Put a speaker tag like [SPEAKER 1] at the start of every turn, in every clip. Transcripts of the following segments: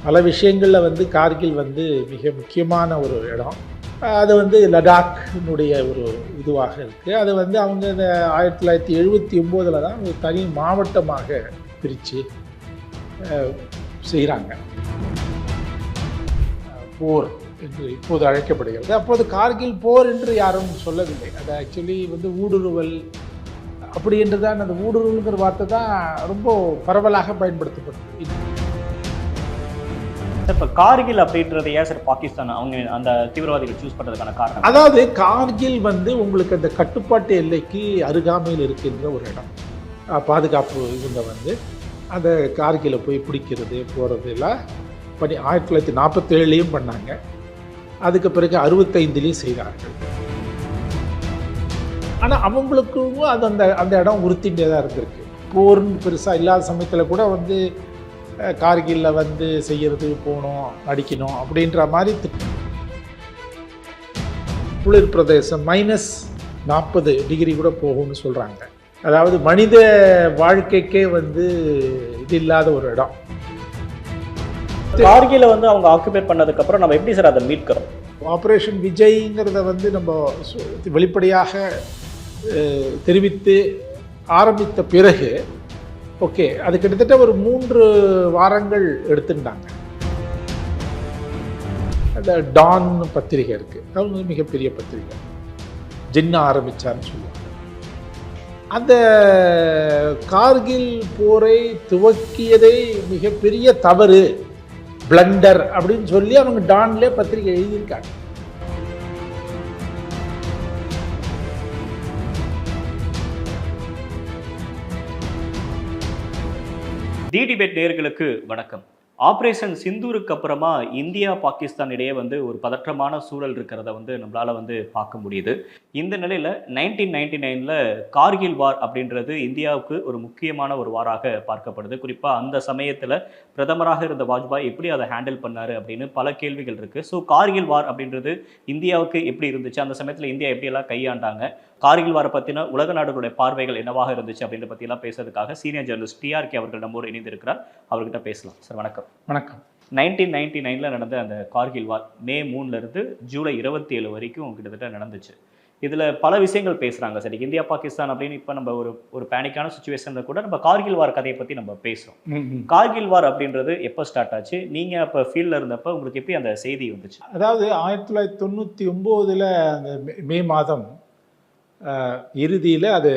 [SPEAKER 1] பல விஷயங்களில் வந்து கார்கில் வந்து மிக முக்கியமான ஒரு இடம். அது வந்து லடாக்னுடைய ஒரு இதுவாக இருக்குது. அது வந்து அவங்க இந்த 1979 தான் ஒரு தனி மாவட்டமாக பிரித்து செய்கிறாங்க. போர் என்று இப்போது அழைக்கப்படுகிறது. அப்போது கார்கில் போர் என்று யாரும் சொல்லவில்லை. அது ஆக்சுவலி வந்து ஊடுருவல் அப்படி என்று தான், அந்த ஊடுருவல்ங்கிற வார்த்தை தான் ரொம்ப பரவலாக பயன்படுத்தப்படுது.
[SPEAKER 2] இப்போ கார்கில் அப்படின்றது ஏன் சார் பாகிஸ்தான் அவங்க அந்த தீவிரவாதிகள் சூஸ் பண்ணுறதுக்கான காரணம்?
[SPEAKER 1] அதாவது கார்கில் வந்து உங்களுக்கு அந்த கட்டுப்பாட்டு எல்லைக்கு அருகாமையில் இருக்கின்ற ஒரு இடம். பாதுகாப்பு இவங்க வந்து அந்த கார்கிலை போய் பிடிக்கிறது போகிறது எல்லாம் பண்ணி 1947 பண்ணாங்க. அதுக்கு பிறகு 65 செய்தார்கள். ஆனால் அவங்களுக்கும் அது அந்த அந்த இடம் உறுத்திண்டே தான் இருந்திருக்கு. போர்னு பெருசாக இல்லாத சமயத்தில் கூட வந்து கார்கில்ல வந்து செய்யறது போகணும் நடிக்கணும் அப்படின்ற மாதிரி குளிர் பிரதேசம் -40 கூட போகும்னு சொல்கிறாங்க. அதாவது மனித வாழ்க்கைக்கே வந்து இது இல்லாத ஒரு இடம்.
[SPEAKER 2] கார்கில வந்து அவங்க ஆக்குபேட் பண்ணதுக்கப்புறம் நம்ம எப்படி சார் அதை மீட்கிறோம்?
[SPEAKER 1] ஆப்ரேஷன் விஜய்ங்கிறத வந்து நம்ம வெளிப்படையாக தெரிவித்து ஆரம்பித்த பிறகு ஓகே, அது கிட்டத்தட்ட ஒரு 3 வாரங்கள் எடுத்துட்டாங்க. அந்த டான் பத்திரிகை இருக்குது, அது மிகப்பெரிய பத்திரிகை, ஜின்னா ஆரம்பித்தார்னு சொல்லுவாங்க. அந்த கார்கில் போரை துவக்கியதே மிகப்பெரிய தவறு, பிளண்டர் அப்படின்னு சொல்லி அவங்க டான்லேயே பத்திரிகை எழுதியிருக்காங்க.
[SPEAKER 2] தி டிபேட் நேயர்களுக்கு வணக்கம். ஆப்ரேஷன் சிந்தூருக்கு அப்புறமா இந்தியா பாகிஸ்தான் இடையே வந்து ஒரு பதற்றமான சூழல் இருக்கிறத வந்து நம்மளால் வந்து பார்க்க முடியுது. இந்த நிலையில் 1999 கார்கில் வார் அப்படின்றது இந்தியாவுக்கு ஒரு முக்கியமான ஒரு வாராக பார்க்கப்படுது. குறிப்பாக அந்த சமயத்தில் பிரதமராக இருந்த வாஜ்பாய் எப்படி அதை ஹேண்டில் பண்ணார் அப்படின்னு பல கேள்விகள் இருக்குது. ஸோ கார்கில் வார் அப்படின்றது இந்தியாவுக்கு எப்படி இருந்துச்சு, அந்த சமயத்தில் இந்தியா எப்படியெல்லாம் கையாண்டாங்க, கார்கில் வாரை பற்றின உலக நாடுகளுடைய பார்வைகள் என்னவாக இருந்துச்சு அப்படின்ற பற்றியெல்லாம் பேசுறதுக்காக சீனியர் ஜேர்னலிஸ்ட் டிஆர்கே அவர்கள் நம்மோடு இணைந்திருக்கிறார். அவர்கிட்ட பேசலாம். சார் வணக்கம்.
[SPEAKER 1] வணக்கம்.
[SPEAKER 2] 1999 நடந்த அந்த கார்கில் வார் மே 3 ஜூலை 27 வரைக்கும் கிட்டத்தட்ட நடந்துச்சு. இதில் பல விஷயங்கள் பேசுகிறாங்க. சரி, இந்தியா பாகிஸ்தான் அப்படின்னு இப்போ நம்ம ஒரு பேனிக்கான சுச்சுவேஷனில் கூட நம்ம கார்கில் வார் கதையை பற்றி நம்ம பேசுகிறோம். கார்கில் வார் அப்படின்றது எப்போ ஸ்டார்ட் ஆச்சு, நீங்கள் அப்போ ஃபீல்டில் இருந்தப்போ உங்களுக்கு எப்படி அந்த செய்தி வந்துச்சு?
[SPEAKER 1] அதாவது 1999 அந்த மே மாதம் இறுதியில் அது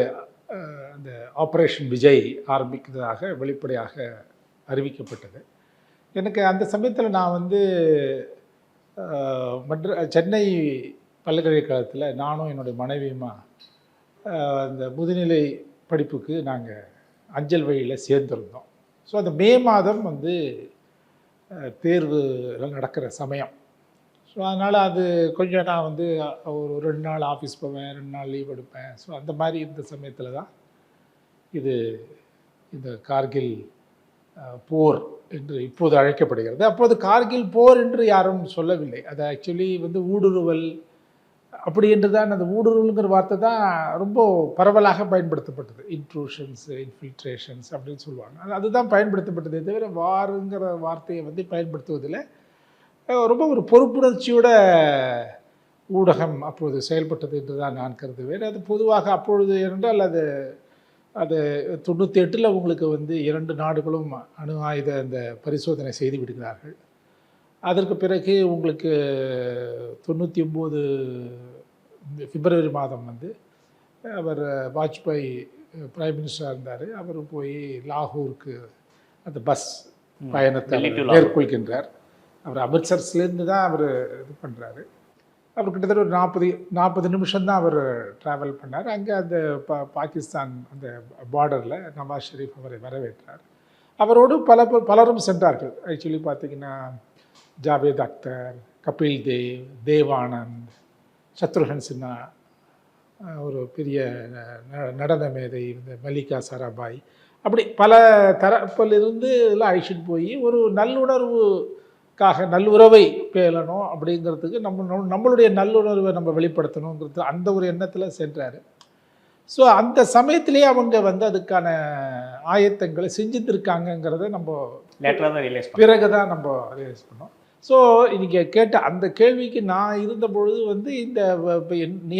[SPEAKER 1] அந்த ஆப்ரேஷன் விஜய் ஆரம்பிக்கிறதாக வெளிப்படையாக அறிவிக்கப்பட்டது. எனக்கு அந்த சமயத்தில் நான் வந்து சென்னை பல்கலைக்கழகத்தில் நானும் என்னுடைய மனைவியுமா அந்த முதுநிலை படிப்புக்கு நாங்கள் அஞ்சல் வழியில் சேர்ந்துருந்தோம். ஸோ அந்த மே மாதம் வந்து தேர்வு நடக்கிற சமயம். ஸோ அதனால் அது கொஞ்சம் நான் வந்து ஒரு 2 நாள் ஆஃபீஸ் போவேன், 2 நாள் லீவ் எடுப்பேன். ஸோ அந்த மாதிரி இந்த சமயத்தில் தான் இந்த கார்கில் போர் என்று இப்போது அழைக்கப்படுகிறது. அப்போது கார்கில் போர் என்று யாரும் சொல்லவில்லை. அது ஆக்சுவலி வந்து ஊடுருவல் அப்படி என்று தான், அந்த ஊடுருவல்ங்கிற வார்த்தை தான் ரொம்ப பரவலாக பயன்படுத்தப்பட்டது. இன்ட்ரூஷன்ஸ், இன்ஃபில்ட்ரேஷன்ஸ் அப்படின்னு சொல்லுவாங்க. அதுதான் பயன்படுத்தப்பட்டதே தவிர வாருங்கிற வார்த்தையை வந்து பயன்படுத்துவதில் ரொம்ப ஒரு பொறுப்புணர்ச்சியோட ஊடகம் அப்பொழுது செயல்பட்டது என்று தான் நான் கருதுவேன். அது பொதுவாக அப்பொழுது என்றால் அது 98 உங்களுக்கு வந்து 2 நாடுகளும் அணு ஆயுத அந்த பரிசோதனை செய்து விடுகிறார்கள். அதற்கு பிறகு உங்களுக்கு 99 பிப்ரவரி மாதம் வந்து அவர் வாஜ்பாய் பிரைம் மினிஸ்டராக இருந்தார். அவர் போய் லாகூருக்கு அந்த பஸ் பயணத்தை மேற்கொள்கின்றார். அவர் அமிர்த்சர்ஸ்லேருந்து தான் அவர் இது பண்ணுறாரு. அவர் கிட்டத்தட்ட ஒரு 40 நிமிஷம் தான் அவர் ட்ராவல் பண்ணார். அங்கே அந்த பாகிஸ்தான் அந்த பார்டரில் நவாஸ் ஷெரீஃப் அவரை வரவேற்றார். அவரோடு பலரும் சென்றார்கள். ஆக்சுவலி பார்த்திங்கன்னா ஜாவேத் அக்தர், கபில் தேவ், தேவானந்த், சத்ருகன் சின்ஹா, ஒரு பெரிய நடன மேதை இந்த மல்லிகா சாராபாய், அப்படி பல தரப்பிலிருந்து எல்லாம் அழைச்சிட்டு போய் ஒரு நல்லுறவை பேணணும் அப்படிங்கிறதுக்கு நம்மளுடைய நல்லுணர்வை நம்ம வெளிப்படுத்தணுங்கிறது அந்த ஒரு எண்ணத்தில் சென்றார். ஸோ அந்த சமயத்திலே அவங்க வந்து அதுக்கான ஆயத்தங்களை செஞ்சுருக்காங்கங்கிறத நம்ம
[SPEAKER 2] லேட்டராக தான் ரியலைஸ்
[SPEAKER 1] பிறகு தான் நம்ம ரியலைஸ் பண்ணோம். ஸோ நீங்கள் கேட்ட அந்த கேள்விக்கு நான் இருந்த பொழுது வந்து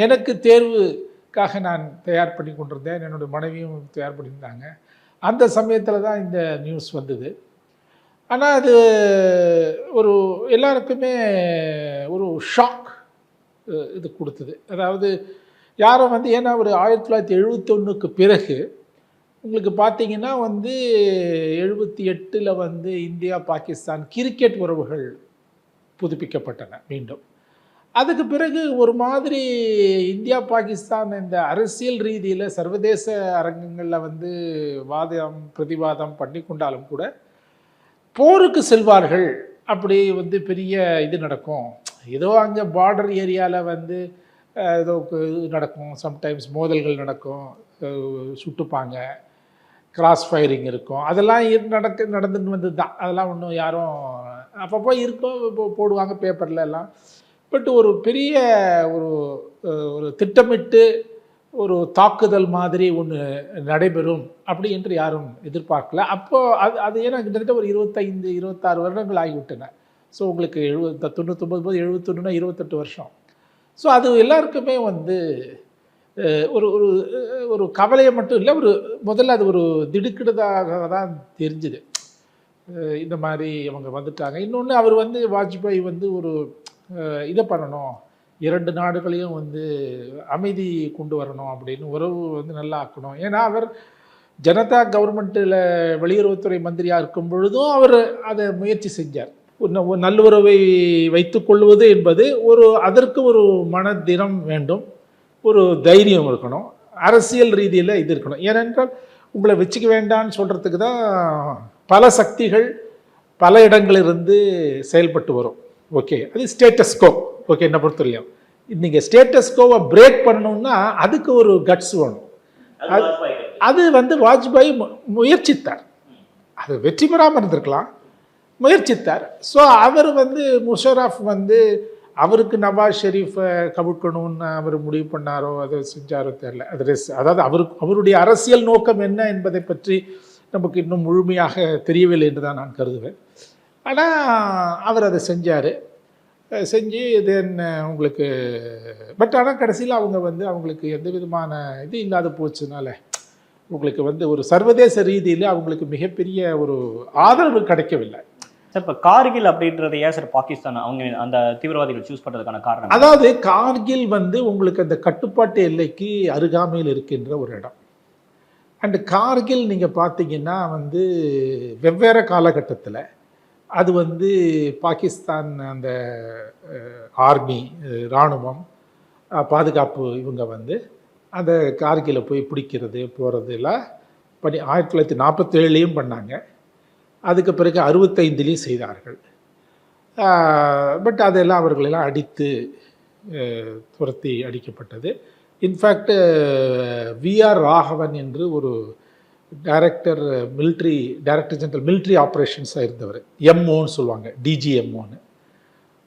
[SPEAKER 1] எனக்கு தேர்வுக்காக நான் தயார் பண்ணி கொண்டிருந்தேன், என்னுடைய மனைவியும் தயார் பண்ணியிருந்தாங்க. அந்த சமயத்தில் தான் இந்த நியூஸ் வந்தது. ஆனால் அது ஒரு எல்லாருக்குமே ஒரு ஷாக் இது கொடுத்தது. அதாவது யாரும் வந்து ஏன்னா ஒரு 1971க்கு பிறகு உங்களுக்கு பார்த்தீங்கன்னா வந்து 78ல் வந்து இந்தியா பாகிஸ்தான் கிரிக்கெட் உறவுகள் புதுப்பிக்கப்பட்டன மீண்டும். அதுக்கு பிறகு ஒரு மாதிரி இந்தியா பாகிஸ்தான் இந்த அரசியல் ரீதியில் சர்வதேச அரங்கங்களில் வந்து வாதம் பிரதிவாதம் பண்ணி கொண்டாலும் கூட போருக்கு செல்வார்கள், அப்படி வந்து பெரிய இது நடக்கும், ஏதோ அங்கே பார்டர் ஏரியாவில் வந்து ஏதோ இது நடக்கும், சம்டைம்ஸ் மோதல்கள் நடக்கும், சுட்டுப்பாங்க, கிராஸ் ஃபயரிங் இருக்கும், அதெல்லாம் நடந்துன்னு வந்தது தான். அதெல்லாம் ஒன்றும் யாரும் அப்பப்போ இருக்கும், இப்போ போடுவாங்க பேப்பரில் எல்லாம். பட் ஒரு பெரிய ஒரு திட்டமிட்டு ஒரு தாக்குதல் மாதிரி ஒன்று நடைபெறும் அப்படி என்று யாரும் எதிர்பார்க்கல. அப்போது அது ஏன்னா கிட்டத்தட்ட ஒரு 25-26 வருடங்கள் ஆகிவிட்டன. ஸோ உங்களுக்கு 99 போது 71னா 28 வருஷம். ஸோ அது எல்லாருக்குமே வந்து ஒரு ஒரு ஒரு கவலையை மட்டும் இல்லை, முதல்ல அது ஒரு திடுக்கிடுதாக தான் தெரிஞ்சுது. இந்த மாதிரி அவங்க வந்துட்டாங்க. இன்னொன்று அவர் வந்து வாஜ்பாய் வந்து ஒரு இதை பண்ணணும், 2 நாடுகளையும் வந்து அமைதி கொண்டு வரணும் அப்படின்னு, உறவு வந்து நல்லா ஆக்கணும். ஏன்னா அவர் ஜனதா கவர்மெண்ட்டில் வெளியுறவுத்துறை மந்திரியாக இருக்கும் பொழுதும் அவர் அதை முயற்சி செஞ்சார். நல்லுறவை வைத்துக்கொள்வது என்பது அதற்கு ஒரு மனதினம் வேண்டும், ஒரு தைரியம் இருக்கணும், அரசியல் ரீதியில் இது இருக்கணும். ஏனென்றால் உங்களை வச்சுக்க வேண்டான்னு சொல்கிறதுக்கு தான் பல சக்திகள் பல இடங்களிலிருந்து செயல்பட்டு வரும். ஓகே, அது ஸ்டேட்டஸ்கோ. ஓகே, என்ன பொறுத்தவரையும் நீங்கள் ஸ்டேட்டஸ்கோவை பிரேக் பண்ணணும்னா அதுக்கு ஒரு கட்ஸ் வேணும். அது வந்து வாஜ்பாய் முயற்சித்தார், அது வெற்றி பெறாமல் இருந்திருக்கலாம், முயற்சித்தார். ஸோ அவர் வந்து முஷரஃப் வந்து அவருக்கு நவாஸ் ஷெரீஃபை கவிழ்க்கணும்னு அவர் முடிவு பண்ணாரோ அதை செஞ்சாரோ தெரியல. அதாவது அவருடைய அரசியல் நோக்கம் என்ன என்பதை பற்றி நமக்கு இன்னும் முழுமையாக தெரியவில்லை என்று தான் நான் கருதுவேன். ஆனால் அவர் அதை செஞ்சு தென் உங்களுக்கு பட் ஆனால் கடைசியில் அவங்க வந்து அவங்களுக்கு எந்த விதமான இது இல்லாத போச்சுனால உங்களுக்கு வந்து ஒரு சர்வதேச ரீதியில் அவங்களுக்கு மிகப்பெரிய ஒரு ஆதரவு கிடைக்கவில்லை.
[SPEAKER 2] சார், இப்போ கார்கில் அப்படின்றது ஏன் சார் பாகிஸ்தான் அவங்க அந்த தீவிரவாதிகள் சூஸ் பண்ணுறதுக்கான காரணம்?
[SPEAKER 1] அதாவது கார்கில் வந்து உங்களுக்கு அந்த கட்டுப்பாட்டு எல்லைக்கு அருகாமையில் இருக்கின்ற ஒரு இடம். அண்டு கார்கில் நீங்கள் பார்த்தீங்கன்னா வந்து வெவ்வேறு காலகட்டத்தில் அது வந்து பாகிஸ்தான் அந்த ஆர்மி இராணுவம் பாதுகாப்பு இவங்க வந்து அந்த கார்கிலை போய் பிடிக்கிறது போகிறது எல்லாம் பண்ணி 1947லேயும் பண்ணாங்க, அதுக்கு பிறகு 65லேயும் செய்தார்கள். பட் அதெல்லாம் அவர்களெல்லாம் அடித்து துரத்தி அடிக்கப்பட்டது. இன்ஃபேக்ட் விஆர் ராகவன் என்று ஒரு டைரக்டர் ஜெனரல் மிலிட்ரி ஆப்ரேஷன்ஸாக இருந்தவர், எம்ஓன்னு சொல்லுவாங்க, டிஜிஎம்ஓன்னு.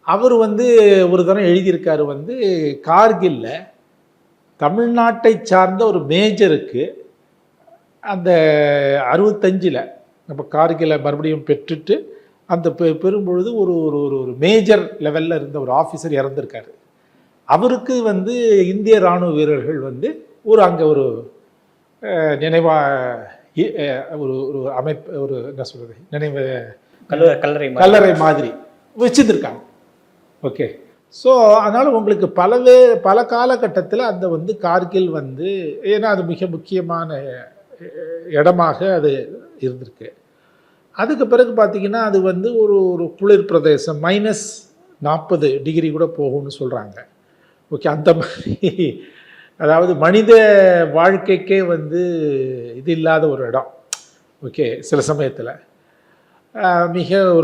[SPEAKER 1] அவர் வந்து ஒரு தரம் எழுதியிருக்காரு வந்து கார்கில்ல தமிழ்நாட்டை சார்ந்த ஒரு மேஜருக்கு அந்த 65ல் நம்ம கார்கிலை மறுபடியும் பெற்றுட்டு அந்த பெறும்பொழுது ஒரு ஒரு ஒரு மேஜர் லெவலில் இருந்த ஒரு ஆஃபீஸர் இறந்துருக்காரு. அவருக்கு வந்து இந்திய இராணுவ வீரர்கள் வந்து அங்கே ஒரு ஒரு அமைப்பு, ஒரு என்ன சொல்கிறது, நினைவு கல்லறை மாதிரி வச்சுருக்காங்க. ஓகே, ஸோ அதனால் உங்களுக்கு பல காலகட்டத்தில் அந்த வந்து கார்கில் வந்து ஏன்னா அது மிக முக்கியமான இடமாக அது இருந்திருக்கு. அதுக்கு பிறகு பார்த்திங்கன்னா அது வந்து ஒரு குளிர் பிரதேசம், -40 டிகிரி கூட போகும்னு சொல்கிறாங்க. ஓகே, அந்த மாதிரி அதாவது மனித வாழ்க்கைக்கே வந்து இது இல்லாத ஒரு இடம். ஓகே, சில சமயத்தில்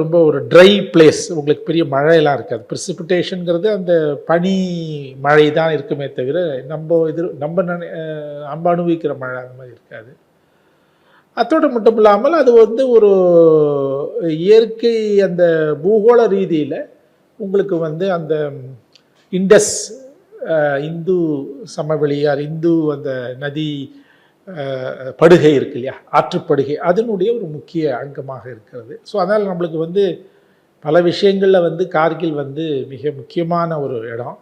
[SPEAKER 1] ரொம்ப ஒரு ட்ரை பிளேஸ், உங்களுக்கு பெரிய மழையெல்லாம் இருக்காது. ப்ரிசிபிடேஷனுங்கிறது அந்த பனி மழை தான் இருக்குமே தவிர நம்ம அனுபவிக்கிற மழை அந்த மாதிரி இருக்காது. அத்தோடு மட்டும் இல்லாமல் அது வந்து ஒரு இயற்கை அந்த பூகோள ரீதியில் உங்களுக்கு வந்து அந்த இண்டஸ் இந்து சமவெளியார் இந்து அந்த நதி படுகை இருக்கு இல்லையா, ஆற்றுப்படுகை, அதனுடைய ஒரு முக்கிய அங்கமாக இருக்கிறது. ஸோ அதனால் நம்மளுக்கு வந்து பல விஷயங்களில் வந்து கார்கில் வந்து மிக முக்கியமான ஒரு இடம்.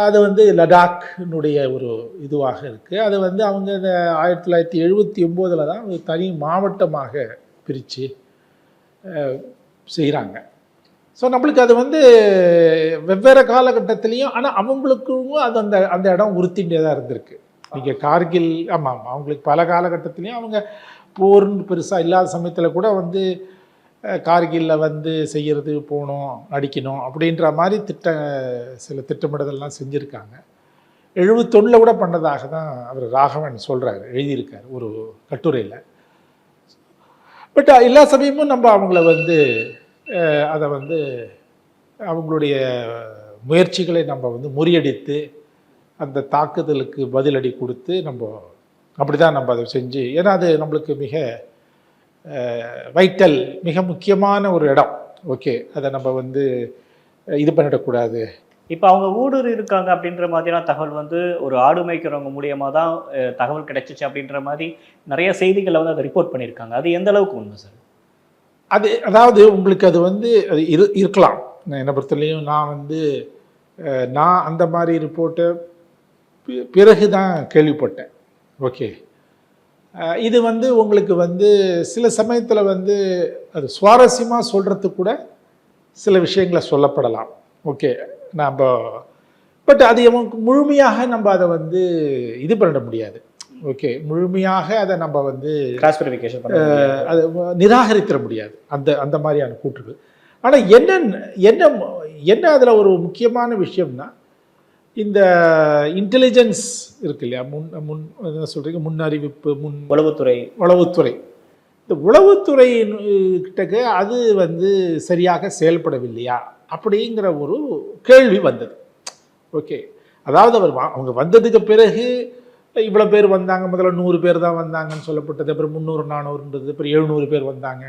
[SPEAKER 1] அது வந்து லடாக்னுடைய ஒரு இதுவாக இருக்குது. அது வந்து அவங்க இந்த 1979 தான் ஒரு தனி மாவட்டமாக பிரித்து செய்கிறாங்க. ஸோ நம்மளுக்கு அது வந்து வெவ்வேறு காலகட்டத்திலையும், ஆனால் அவங்களுக்கும் அது அந்த அந்த இடம் உறுத்திண்டே தான் இருந்திருக்கு. நீங்கள் கார்கில், ஆமாம், அவங்களுக்கு பல காலகட்டத்திலையும் அவங்க போர்னு பெருசாக இல்லாத சமயத்தில் கூட வந்து கார்கிலில் வந்து செய்கிறது, போகணும், நடிக்கணும் அப்படின்ற மாதிரி சில திட்டமிடுதல்லாம் செஞ்சுருக்காங்க. 71 கூட பண்ணதாக தான் அவர் ராகவன் சொல்கிறார், எழுதியிருக்கார் ஒரு கட்டுரையில். பட் எல்லா சமயமும் நம்ம அவங்கள வந்து அதை வந்து அவங்களுடைய முயற்சிகளை நம்ம வந்து முறியடித்து அந்த தாக்குதலுக்கு பதிலடி கொடுத்து நம்ம அப்படி தான் நம்ம அதை செஞ்சு, ஏன்னா அது நம்மளுக்கு மிக வைட்டல், மிக முக்கியமான ஒரு இடம். ஓகே, அதை நம்ம வந்து இது பண்ணிடக்கூடாது.
[SPEAKER 2] இப்போ அவங்க ஊடுருவி இருக்காங்க அப்படின்ற மாதிரியான தகவல் வந்து ஒரு ஆடு மேய்க்கிறவங்க மூலியமாக தான் தகவல் கிடைச்சிச்சு அப்படின்ற மாதிரி நிறைய செய்திகளை வந்து அதை ரிப்போர்ட் பண்ணியிருக்காங்க. அது எந்த அளவுக்கு உண்மை சார்?
[SPEAKER 1] அது அதாவது உங்களுக்கு அது வந்து அது இருக்கலாம். என்னை பொறுத்தவரையும் நான் வந்து நான் அந்த மாதிரி ரிப்போர்ட்டை பிறகு தான் கேள்விப்பட்டேன். ஓகே, இது வந்து உங்களுக்கு வந்து சில சமயத்தில் வந்து அது சுவாரஸ்யமாக சொல்கிறதுக்கு கூட சில விஷயங்களை சொல்லப்படலாம். ஓகே, நம்ம பட் அது முழுமையாக நம்ம அதை வந்து இது பண்ண முடியாது. ஓகே, முழுமையாக அதை நம்ம வந்து அதை நிராகரித்திட முடியாது அந்த அந்த மாதிரியான கூற்றுகள். ஆனால் என்ன அதில் ஒரு முக்கியமான விஷயம்னா, இந்த இன்டெலிஜென்ஸ் இருக்கு இல்லையா, என்ன சொல்கிறீங்க, முன்னறிவிப்பு, உளவுத்துறை, இந்த உளவுத்துறை கிட்டக்கு அது வந்து சரியாக செயல்படவில்லையா அப்படிங்கிற ஒரு கேள்வி வந்தது. ஓகே, அதாவது அவங்க வந்ததுக்கு பிறகு இவ்வளோ பேர் வந்தாங்க, முதல்ல 100 பேர் தான் வந்தாங்கன்னு சொல்லப்பட்டது, அப்புறம் 300 400, அப்புறம் 700 பேர் வந்தாங்க.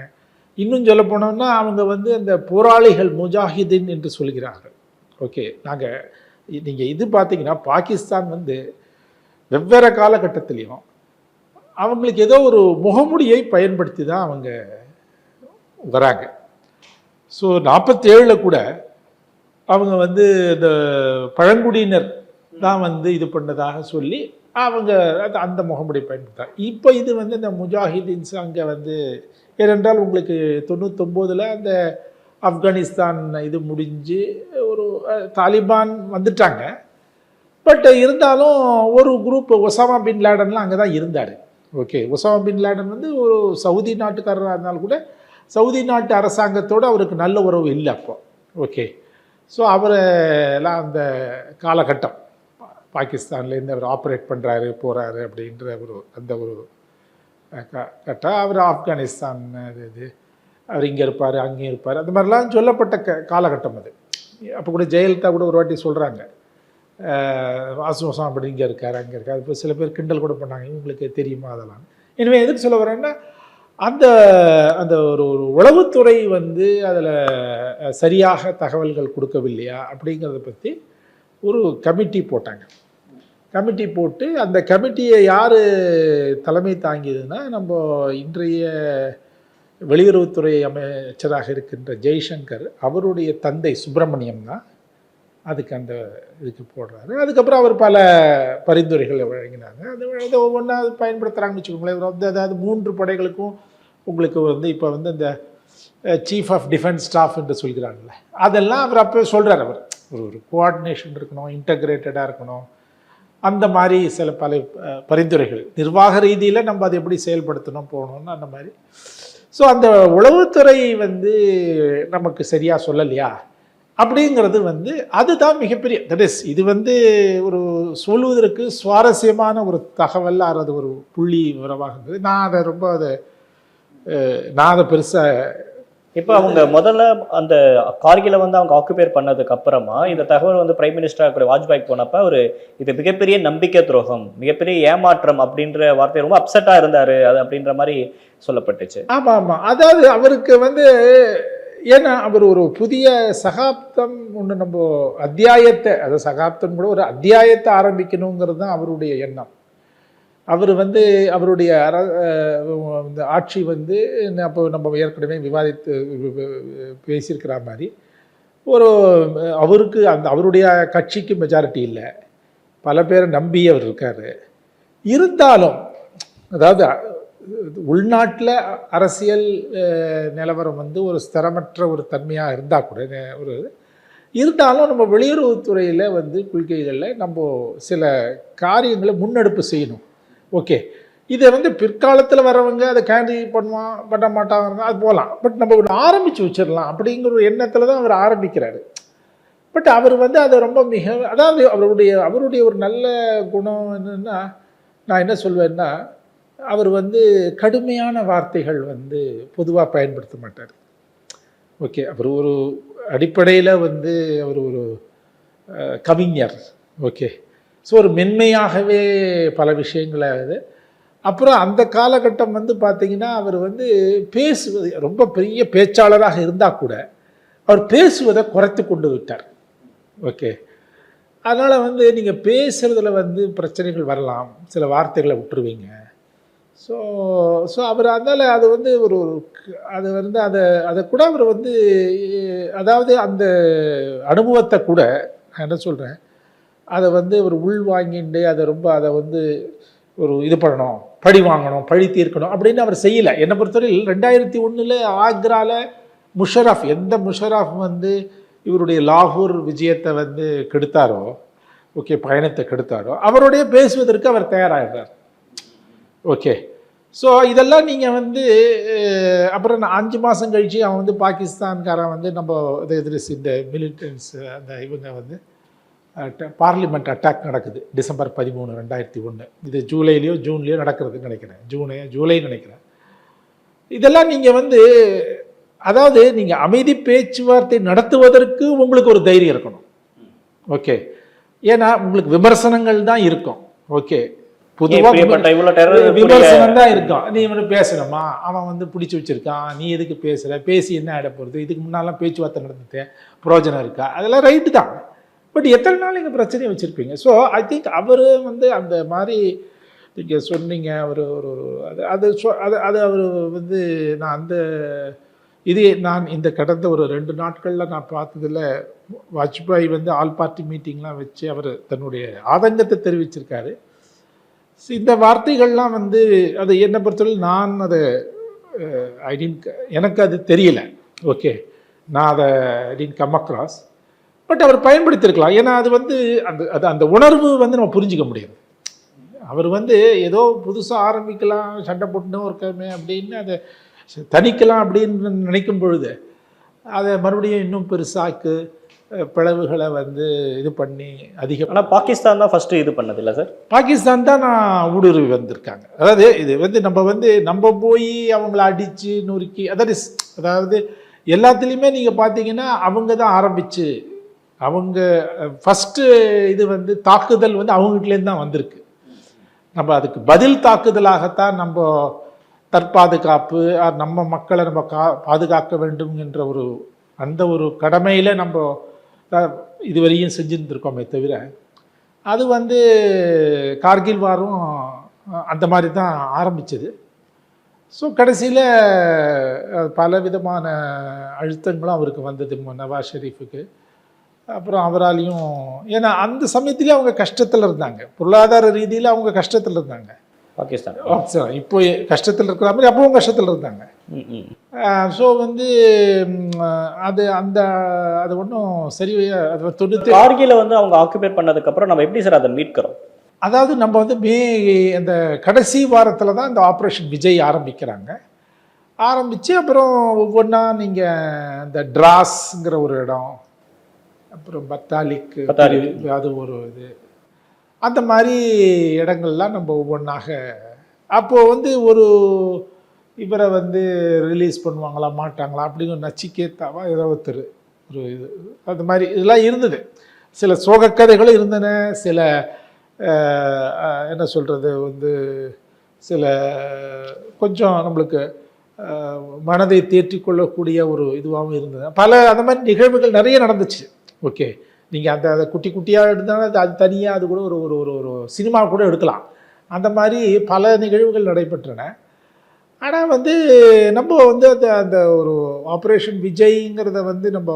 [SPEAKER 1] இன்னும் சொல்ல போனோம்னா அவங்க வந்து அந்த போராளிகள் முஜாஹிதீன் என்று சொல்கிறார்கள். ஓகே, நீங்கள் இது பார்த்தீங்கன்னா பாகிஸ்தான் வந்து வெவ்வேறு காலகட்டத்திலையும் அவங்களுக்கு ஏதோ ஒரு முகமுடியை பயன்படுத்தி தான் அவங்க வராங்க. ஸோ 47 கூட அவங்க வந்து இந்த பழங்குடியினர் தான் வந்து இது பண்ணதாக சொல்லி அவங்க அந்த முகமுடி பயன்படுத்தாங்க. இப்போ இது வந்து இந்த முஜாஹிதீன்ஸ் அங்கே வந்து, ஏனென்றால் உங்களுக்கு 99 அந்த ஆப்கானிஸ்தான் இது முடிஞ்சு ஒரு தாலிபான் வந்துட்டாங்க. பட் இருந்தாலும் ஒரு குரூப், ஒசாமா பின் லேடன்லாம் அங்கே தான் இருந்தார். ஓகே, ஒசாமா பின் லேடன் வந்து ஒரு சவுதி நாட்டுக்காரராக இருந்தாலும் கூட சவுதி நாட்டு அரசாங்கத்தோடு அவருக்கு நல்ல உறவு இல்லை அப்போ. ஓகே, ஸோ அவரெல்லாம் அந்த காலகட்டம் பாகிஸ்தான்லேருந்து அவர் ஆப்ரேட் பண்ணுறாரு, போகிறாரு அப்படின்ற அந்த ஒரு கட்டம். அவர் ஆப்கானிஸ்தான் இது அவர் இங்கே இருப்பார், அங்கேயும் இருப்பார், அந்த மாதிரிலாம் சொல்லப்பட்ட காலகட்டம் அது. அப்போ கூட ஜெயலலிதா கூட ஒரு வாட்டி சொல்கிறாங்க, வாசுவசம் அப்படி இங்கே இருக்கார், அங்கே இருக்கார். இப்போ சில பேர் கிண்டல் கூட பண்ணாங்க, இவங்களுக்கு தெரியுமா அதெல்லாம். எனவே எதுக்கு சொல்ல வரேன்னா, அந்த அந்த ஒரு உளவுத்துறை வந்து அதில் சரியாக தகவல்கள் கொடுக்கவில்லையா அப்படிங்கிறத பற்றி ஒரு கமிட்டி போட்டாங்க. கமிட்டி போட்டு அந்த கமிட்டியை யார் தலைமை தாங்கியதுன்னா, நம்ம இன்றைய வெளியுறவுத்துறை அமைச்சராக இருக்கின்ற ஜெய்சங்கர், அவருடைய தந்தை சுப்பிரமணியம் தான் அதுக்கு அந்த இதுக்கு போடுறாரு. அதுக்கப்புறம் அவர் பல பரிந்துரைகளை வழங்கினாங்க. அது ஒவ்வொன்றா பயன்படுத்துகிறாங்கன்னு வச்சுக்கோங்களேன். அதாவது 3 படைகளுக்கும் உங்களுக்கு வந்து இப்போ வந்து இந்த சீஃப் ஆஃப் டிஃபென்ஸ் ஸ்டாஃப் என்று சொல்கிறாங்கல்ல, அதெல்லாம் அவர் அப்போ சொல்கிறார். அவர் ஒரு கோஆர்டினேஷன் இருக்கணும், இன்டகிரேட்டடாக இருக்கணும், அந்த மாதிரி சில பல பரிந்துரைகள், நிர்வாக ரீதியில் நம்ம அதை எப்படி செயல்படுத்தணும் போகணும்னு அந்த மாதிரி. ஸோ அந்த உளவுத்துறை வந்து நமக்கு சரியாக சொல்லலையா அப்படிங்கிறது வந்து அதுதான் மிகப்பெரிய, தட் இஸ் இது வந்து ஒரு சொல்வதற்கு சுவாரஸ்யமான ஒரு தகவல், அது ஒரு புள்ளி விவரமாக இருந்தது. நான் அதை பெருசாக
[SPEAKER 2] இப்போ அவங்க முதல்ல அந்த கார்கிலை வந்து அவங்க ஆக்குபேர் பண்ணதுக்கு அப்புறமா இந்த தகவல் வந்து பிரைம் மினிஸ்டராக கூட வாஜ்பாய்க்கு போனப்ப இது மிகப்பெரிய நம்பிக்கை துரோகம், மிகப்பெரிய ஏமாற்றம் அப்படின்ற வார்த்தை ரொம்ப அப்செட்டாக இருந்தார் அது அப்படின்ற மாதிரி சொல்லப்பட்டுச்சு.
[SPEAKER 1] ஆமாம், அதாவது அவருக்கு வந்து ஏன்னா அவர் ஒரு புதிய சகாப்தம் ஒன்று, நம்ம அத்தியாயத்தை, அதாவது சகாப்தம் கூட ஒரு அத்தியாயத்தை ஆரம்பிக்கணுங்கிறது தான் அவருடைய எண்ணம். அவர் வந்து அவருடைய இந்த ஆட்சி வந்து அப்போ நம்ம ஏற்கனவே விவாதித்து பேசியிருக்கிற மாதிரி ஒரு அவருக்கு அவருடைய கட்சிக்கு மெஜாரிட்டி இல்லை, பல பேரை நம்பி அவர் இருக்கார். இருந்தாலும் அதாவது உள்நாட்டில் அரசியல் நிலவரம் வந்து ஒரு ஸ்திரமற்ற ஒரு தன்மையாக இருந்தால் கூட ஒரு இருந்தாலும் நம்ம வெளியுறவுத்துறையில் வந்து கொள்கைகளில் நம்ம சில காரியங்களை முன்னெடுப்பு செய்யணும். ஓகே, இதை வந்து பிற்காலத்தில் வரவங்க அதை கேண்டி பண்ண மாட்டாங்க, அது போகலாம். பட் நம்ம ஒன்று ஆரம்பித்து வச்சிடலாம் அப்படிங்கிற ஒரு எண்ணத்தில் தான் அவர் ஆரம்பிக்கிறாரு. பட் அவர் வந்து அதை ரொம்ப அதாவது அவருடைய ஒரு நல்ல குணம் என்னென்னா, நான் என்ன சொல்வேன்னா, அவர் வந்து கடுமையான வார்த்தைகள் வந்து பொதுவாக பயன்படுத்த மாட்டார். ஓகே, அவர் ஒரு அடிப்படையில் வந்து அவர் ஒரு கவிஞர். ஓகே, ஸோ ஒரு மென்மையாகவே பல விஷயங்களை அப்புறம் அந்த காலகட்டம் வந்து பார்த்திங்கன்னா அவர் வந்து பேசுவது ரொம்ப பெரிய பேச்சாளராக இருந்தால் கூட அவர் பேசுவதை குறைத்து கொண்டு விட்டார். ஓகே, அதனால் வந்து நீங்கள் பேசுகிறதுல வந்து பிரச்சனைகள் வரலாம், சில வார்த்தைகளை விட்டுருவீங்க. ஸோ அவர் அதனால் அது வந்து அது வந்து அதை கூட அவர் வந்து அதாவது அந்த அனுபவத்தை கூட நான் என்ன சொல்கிறேன், அதை வந்து ஒரு உள் வாங்கிட்டு அதை வந்து ஒரு இது பண்ணணும், பழி வாங்கணும், பழி தீர்க்கணும் அப்படின்னு அவர் செய்யலை. என்னை பொறுத்தவரையில் 2001 ஆக்ராவில் எந்த முஷராஃப் வந்து இவருடைய லாகூர் விஜயத்தை வந்து கெடுத்தாரோ, ஓகே, பயணத்தை கெடுத்தாரோ, அவருடைய பேசுவதற்கு அவர் தயாராகிறார். ஓகே, ஸோ இதெல்லாம் நீங்கள் வந்து அப்புறம் 5 மாதம் கழித்து அவன் வந்து பாகிஸ்தான்காரன் வந்து நம்ம இந்த மிலிட்டன்ஸ் அந்த இவங்க வந்து பார்லிமெண்ட் அட்டாக் நடக்குது டிசம்பர் 13, 2001. இது ஜூலைலேயோ ஜூன்லேயோ நடக்கிறதுன்னு நினைக்கிறேன், ஜூலை நினைக்கிறேன். இதெல்லாம் நீங்கள் வந்து அதாவது நீங்கள் அமைதி பேச்சுவார்த்தை நடத்துவதற்கு உங்களுக்கு ஒரு தைரியம் இருக்கணும். ஓகே, ஏன்னா உங்களுக்கு விமர்சனங்கள் தான் இருக்கும். ஓகே, பொதுவாக விமர்சனம் தான் இருக்கும். நீ வந்து பேசணுமா, அவன் வந்து பிடிச்சி வச்சிருக்கான், நீ எதுக்கு பேசுகிற, பேசி என்ன ஆகிட போகிறது, இதுக்கு முன்னாலாம் பேச்சுவார்த்தை நடந்துட்டு பிரயோஜனம் இருக்கா, அதெல்லாம் ரைட்டு தான். பட் எத்தனை நாள் நீங்கள் பிரச்சனையை வச்சுருப்பீங்க. ஸோ ஐ திங்க் அவர் வந்து அந்த மாதிரி நீங்கள் சொன்னீங்க, அவர் அது அவர் வந்து நான் இந்த கடந்த ஒரு 2 நாட்களில் நான் பார்த்ததில் வாஜ்பாய் வந்து ஆல் பார்ட்டி மீட்டிங்லாம் வச்சு அவர் தன்னுடைய ஆதங்கத்தை தெரிவிச்சிருக்காரு. இந்த வார்த்தைகள்லாம் வந்து அது என்னை பொறுத்தவரை நான் அதை எனக்கு அது தெரியல. ஓகே, நான் அதை கம் அக்ராஸ். பட் அவர் பயன்படுத்தியிருக்கலாம். ஏன்னா அது வந்து அந்த உணர்வு வந்து நம்ம புரிஞ்சிக்க முடியாது. அவர் வந்து ஏதோ புதுசாக ஆரம்பிக்கலாம், சண்டை போட்டுன்னு இருக்கமே அப்படின்னு அதை தணிக்கலாம் அப்படின்னு நினைக்கும் பொழுது அதை மறுபடியும் இன்னும் பெருசாக்கு பிளவுகளை வந்து இது பண்ணி அதிகம்.
[SPEAKER 2] ஆனால் பாகிஸ்தான் தான் ஃபஸ்ட்டு இது பண்ணதில்லை சார்.
[SPEAKER 1] பாகிஸ்தான் தான் நான் ஊடுருவி வந்திருக்காங்க. அதாவது இது வந்து நம்ம போய் அவங்கள அடித்து நொறுக்கி அதாவது எல்லாத்துலேயுமே நீங்கள் பார்த்தீங்கன்னா அவங்க தான் ஆரம்பித்து அவங்க ஃபஸ்ட்டு இது வந்து தாக்குதல் வந்து அவங்ககிட்டலேருந்து தான் வந்திருக்கு. நம்ம அதுக்கு பதில் தாக்குதலாகத்தான் நம்ம தற்பாதுகாப்பு, நம்ம மக்களை நம்ம பாதுகாக்க வேண்டும் என்ற அந்த ஒரு கடமையில் நம்ம இதுவரையும் செஞ்சுருந்துருக்கோமே தவிர அது வந்து கார்கில் வாரும் அந்த மாதிரி தான் ஆரம்பித்தது. ஸோ கடைசியில் பல விதமான அழுத்தங்களும் அவருக்கு வந்தது, நவாஸ் ஷெரீஃபுக்கு. அப்புறம் அவராலையும், ஏன்னா அந்த சமயத்திலே அவங்க கஷ்டத்தில் இருந்தாங்க, பொருளாதார ரீதியில் அவங்க கஷ்டத்தில் இருந்தாங்க. பாகிஸ்தான் இப்போ கஷ்டத்தில் இருக்கிற மாதிரி அப்பவும் கஷ்டத்தில் இருந்தாங்க. ஸோ வந்து அது ஒன்றும் சரி. அது
[SPEAKER 2] கார்கில வந்து அவங்க ஆக்குபை பண்ணதுக்கப்புறம் நம்ம எப்படி சார் அதை மீட்கிறோம்?
[SPEAKER 1] அதாவது நம்ம வந்து அந்த கடைசி வாரத்தில் தான் இந்த ஆப்ரேஷன் விஜய் ஆரம்பித்து அப்புறம் ஒவ்வொன்றா நீங்கள் இந்த டிராஸ்ங்கிற ஒரு இடம், அப்புறம் பத்தாலிக்கு அது ஒரு இது, அந்த மாதிரி இடங்கள்லாம் நம்ம ஒவ்வொன்றாக அப்போது வந்து இவரை வந்து ரிலீஸ் பண்ணுவாங்களா மாட்டாங்களா அப்படிங்கிற நச்சிக்கேத்தாவா ஏதோ ஒரு இது அந்த மாதிரி இதெல்லாம் இருந்தது. சில சோகக்கதைகளும் இருந்தன, சில என்ன சொல்கிறது வந்து சில கொஞ்சம் நம்மளுக்கு மனதை தேற்றிக்கொள்ளக்கூடிய ஒரு இதுவாகவும் இருந்தது. பல அந்த மாதிரி நிகழ்வுகள் நிறைய நடந்துச்சு. ஓகே, நீங்கள் அதை குட்டி குட்டியாக எடுத்தாலும் அது தனியாக அது கூட ஒரு சினிமா கூட எடுக்கலாம். அந்த மாதிரி பல நிகழ்வுகள் நடைபெற்றன. ஆனால் வந்து நம்ம வந்து அந்த அந்த ஒரு ஆப்ரேஷன் விஜய்ங்கிறத வந்து நம்ம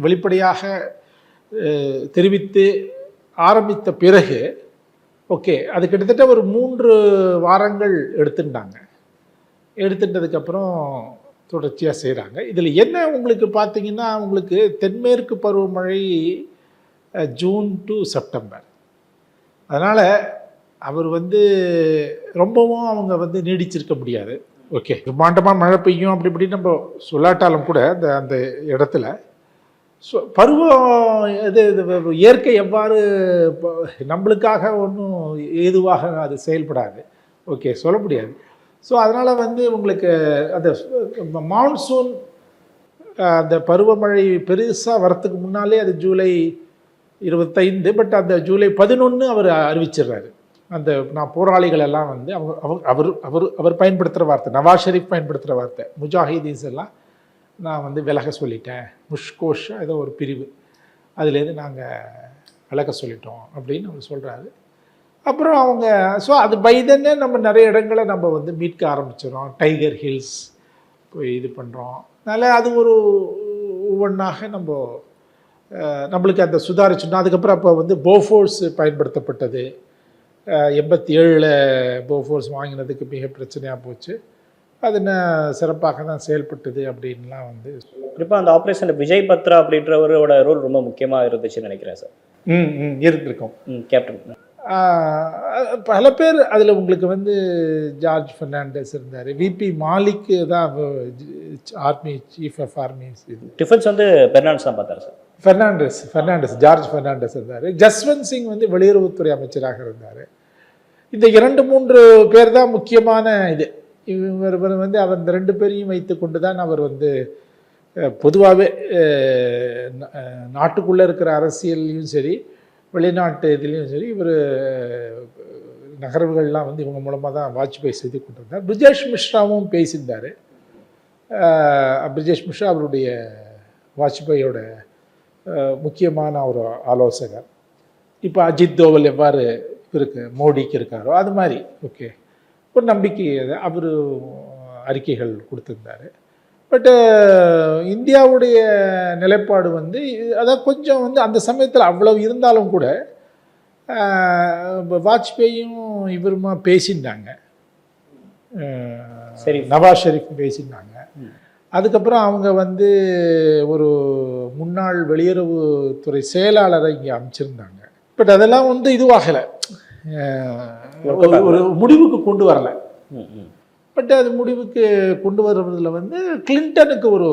[SPEAKER 1] வெளிப்படையாக தெரிவித்து ஆரம்பித்த பிறகு ஓகே, அது கிட்டத்தட்ட ஒரு 3 வாரங்கள் எடுத்துட்டாங்க. எடுத்துட்டதுக்கப்புறம் தொடர்ச்சியாக செய்கிறாங்க. இதில் என்ன உங்களுக்கு பார்த்தீங்கன்னா, உங்களுக்கு தென்மேற்கு பருவமழை ஜூன் டு செப்டம்பர். அதனால் அவர் வந்து ரொம்பவும் அவங்க வந்து நீடிச்சிருக்க முடியாது. ஓகே, பிரம்மாண்டமாக மழை பெய்யும் அப்படி இப்படி நம்ம சொல்லாட்டாலும் கூட அந்த அந்த இடத்துல பருவம் இது இயற்கை எவ்வாறு நம்மளுக்காக ஒன்றும் ஏதுவாக அது செயல்படாது. ஓகே, சொல்ல முடியாது. ஸோ அதனால் வந்து உங்களுக்கு அந்த மான்சூன் அந்த பருவமழை பெருசாக வரத்துக்கு முன்னாலே அது ஜூலை 25, பட் அந்த ஜூலை 11 அவர் அறிவிச்சிடுறாரு. அந்த நான் போராளிகள் எல்லாம் வந்து அவர் அவர் அவர் பயன்படுத்துகிற வார்த்தை, நவாஸ் ஷெரீஃப் பயன்படுத்துகிற வார்த்தை, முஜாஹிதீன்ஸ் எல்லாம் நான் வந்து விலக சொல்லிட்டேன், முஷ்கோஷா ஏதோ ஒரு பிரிவு அதுலேருந்து நாங்கள் விலக சொல்லிட்டோம் அப்படின்னு அவர் சொல்கிறாரு. அப்புறம் அவங்க ஸோ அது பைதன்னே நம்ம நிறைய இடங்களை நம்ம வந்து மீட்க ஆரம்பிச்சிடறோம். டைகர் ஹில்ஸ் போய் இது பண்ணுறோம். அதனால் அது ஒரு ஒவ்வொன்றாக நம்மளுக்கு அந்த சுதாரிச்சுன்னா. அதுக்கப்புறம் அப்போ வந்து போஃபோர்ஸ் பயன்படுத்தப்பட்டது. 87 போஃபோர்ஸ் வாங்கினதுக்கு மிக பிரச்சனையாக போச்சு. அது என்ன சிறப்பாக தான் செயல்பட்டது அப்படின்லாம் வந்து
[SPEAKER 2] குறிப்பாக அந்த ஆப்ரேஷனில் விஜய் பத்ரா அப்படின்றவரோட ரோல் ரொம்ப முக்கியமாக இருந்துச்சுன்னு நினைக்கிறேன் சார்.
[SPEAKER 1] இருந்திருக்கும்.
[SPEAKER 2] கேப்டன்
[SPEAKER 1] பல பேர் அதில் உங்களுக்கு வந்து ஜார்ஜ் பெர்னாண்டஸ் இருந்தார், விபி மாலிக் தான் army chief of army.
[SPEAKER 2] Defence வந்து பெர்னாண்டஸ் தான் பார்த்தார் சார்.
[SPEAKER 1] பெர்னாண்டஸ் ஜார்ஜ் பெர்னாண்டஸ் இருந்தார். ஜஸ்வந்த் சிங் வந்து வெளியுறவுத்துறை அமைச்சராக இருந்தார். இந்த 2-3 பேர் தான் முக்கியமான இது. இவர் வந்து அவர் இந்த 2 பேரையும் வைத்து கொண்டு தான் அவர் வந்து பொதுவாகவே நாட்டுக்குள்ளே இருக்கிற அரசியல்லையும் சரி வெளிநாட்டு இதுலேயும் சரி இவர் நகர்வுகள்லாம் வந்து இவங்க மூலமாக தான் வாஜ்பாய் செய்து கொண்டிருந்தார். பிரிஜேஷ் மிஸ்ராவும் பேசியிருந்தார். பிரிஜேஷ் மிஸ்ரா அவருடைய வாஜ்பாயோட முக்கியமான ஒரு ஆலோசகர். இப்போ அஜித் தோவல் எவ்வாறு இருக்கு மோடிக்கு இருக்காரோ அது மாதிரி ஓகே ஒரு நம்பிக்கை அவர் அறிக்கைகள் கொடுத்துருந்தார். பட்டு இந்தியாவுடைய நிலைப்பாடு வந்து அதான் கொஞ்சம் வந்து அந்த சமயத்தில் அவ்வளவு இருந்தாலும் கூட வாஜ்பாயும் இவருமா பேசியிருந்தாங்க. சரி, நவாஸ் ஷெரீஃப் பேசியிருந்தாங்க. அதுக்கப்புறம் அவங்க வந்து ஒரு முன்னாள் வெளியுறவுத்துறை செயலாளரை இங்கே அமைச்சிருந்தாங்க. பட் அதெல்லாம் வந்து இதுவாகலை, ஒரு முடிவுக்கு கொண்டு வரலை. பட் அது முடிவுக்கு கொண்டு வருவதில் வந்து கிளின்டனுக்கு ஒரு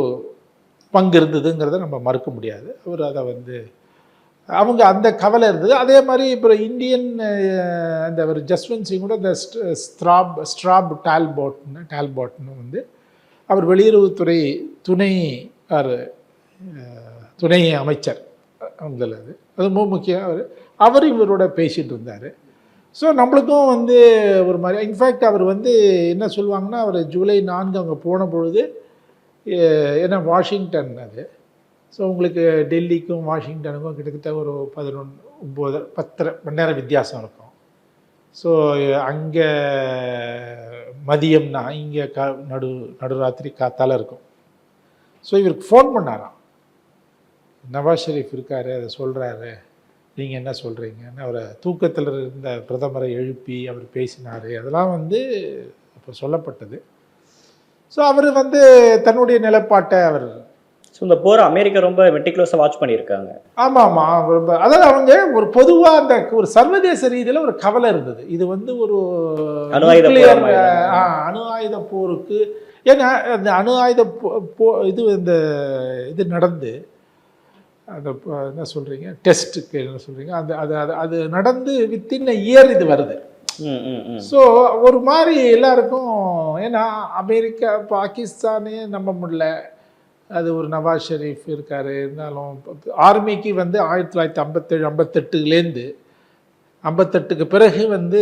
[SPEAKER 1] பங்கு இருந்ததுங்கிறத நம்ம மறுக்க முடியாது. அவர் அதை வந்து அவங்க அந்த கவலை இருந்தது. அதே மாதிரி இப்போ இந்தியன் அந்த ஒரு ஜஸ்வந்த் சிங் கூட இந்த ஸ்ட்ராப் டால்பாட்னு வந்து அவர் வெளியுறவுத்துறை துணை அமைச்சர் அவங்கள அது ரொம்ப முக்கியம். அவர் இவரோட பேசிகிட்டு இருந்தார். ஸோ நம்மளுக்கும் வந்து ஒரு மாதிரி இன்ஃபேக்ட் அவர் வந்து என்ன சொல்லுவாங்கன்னா, அவர் ஜூலை 4 அங்கே போன பொழுது ஏன்னா வாஷிங்டன் அது. ஸோ உங்களுக்கு டெல்லிக்கும் வாஷிங்டனுக்கும் கிட்டத்தட்ட ஒரு 10 மணி நேரம் வித்தியாசம் இருக்கும். ஸோ அங்கே மதியம்னா இங்கே நடுராத்திரி காத்தால இருக்கும். ஸோ இவருக்கு ஃபோன் பண்ணாராம், நவாஸ் ஷெரீஃப் இருக்கார், அதை சொல்கிறாரு, நீங்கள் என்ன சொல்கிறீங்கன்னு. அவரை தூக்கத்தில் இருந்த பிரதமரை எழுப்பி அவர் பேசினார். அதெல்லாம் வந்து இப்போ சொல்லப்பட்டது. ஸோ அவர் வந்து தன்னுடைய நிலைப்பாட்டை அவர்
[SPEAKER 2] ஸோ இந்த போகிற அமெரிக்கா ரொம்ப மெட்டிகுலஸாக வாட்ச் பண்ணியிருக்காங்க. ஆமாம்,
[SPEAKER 1] அதாவது அவங்க ஒரு பொதுவாக அந்த ஒரு சர்வதேச ரீதியில் ஒரு கவலை இருந்தது. இது வந்து ஒரு அணு ஆயுத போருக்கு, ஏன்னா அந்த அணு ஆயுத இது நடந்து அந்த என்ன சொல்கிறீங்க டெஸ்ட்டுக்கு என்ன சொல்கிறீங்க அது நடந்து வித்தின் இயர் இது வருது. ஸோ ஒரு மாதிரி எல்லாருக்கும், ஏன்னா அமெரிக்கா பாகிஸ்தானே நம்ப முடியல. அது ஒரு நவாஸ் ஷெரீஃப் இருக்கார், இருந்தாலும் ஆர்மிக்கு வந்து 1957-58 58க்கு பிறகு வந்து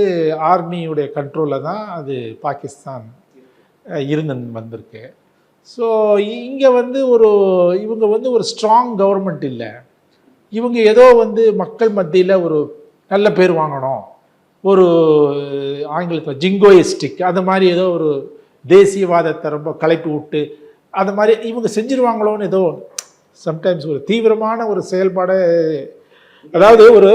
[SPEAKER 1] ஆர்மியுடைய கண்ட்ரோலில் தான் அது பாகிஸ்தான் வந்திருக்கு. ஸோ இங்கே வந்து இவங்க வந்து ஒரு ஸ்ட்ராங் கவர்மெண்ட் இல்லை. இவங்க ஏதோ வந்து மக்கள் மத்தியில் ஒரு நல்ல பேர் வாங்கணும் ஒரு ஆங்கிலத்தில் ஜிங்கோயிஸ்டிக் அந்த மாதிரி ஏதோ ஒரு தேசியவாதத்தை ரொம்ப கலைப்பு விட்டு அந்த மாதிரி இவங்க செஞ்சிருவாங்களோன்னு ஏதோ சம்டைம்ஸ் ஒரு தீவிரமான ஒரு செயல்பாடு, அதாவது ஒரு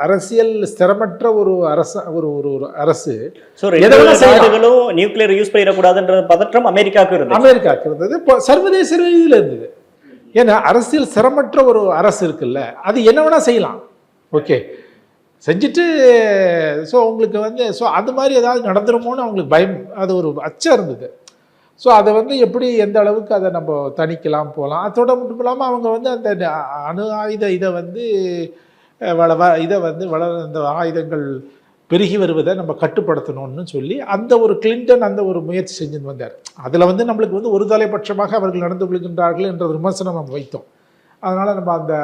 [SPEAKER 1] அரசியல் ஸ்திரமற்ற ஒரு அரசு
[SPEAKER 2] நாடுகளும் நியூக்ளியர் யூஸ் பண்ணிடக்கூடாதுன்ற பதற்றம் அமெரிக்காவுக்கு
[SPEAKER 1] இருந்தது, சர்வதேச ரீதியில் இருந்தது. ஏன்னா அரசியல் ஸ்திரமற்ற ஒரு அரசு இருக்குல்ல, அது என்ன வேணா செய்யலாம், ஓகே செஞ்சுட்டு ஸோ உங்களுக்கு வந்து ஸோ அது மாதிரி ஏதாவது நடந்துருமோன்னு அவங்களுக்கு பயம், அது ஒரு அச்சம் இருந்தது. ஸோ அதை வந்து எப்படி எந்த அளவுக்கு அதை நம்ம தணிக்கலாம் போகலாம். அதோட மட்டும் இல்லாமல் அவங்க வந்து அந்த அணு ஆயுத இதை வந்து இந்த ஆயுதங்கள் பெருகி வருவதை நம்ம கட்டுப்படுத்தணும்னு சொல்லி அந்த ஒரு கிளின்டன் அந்த ஒரு முயற்சி செஞ்சுன்னு வந்தார். அதில் வந்து நம்மளுக்கு வந்து ஒரு தலைபட்சமாக அவர்கள் நடந்து கொள்கின்றார்கள் என்ற விமர்சனம் நம்ம வைத்தோம். அதனால் நம்ம அந்த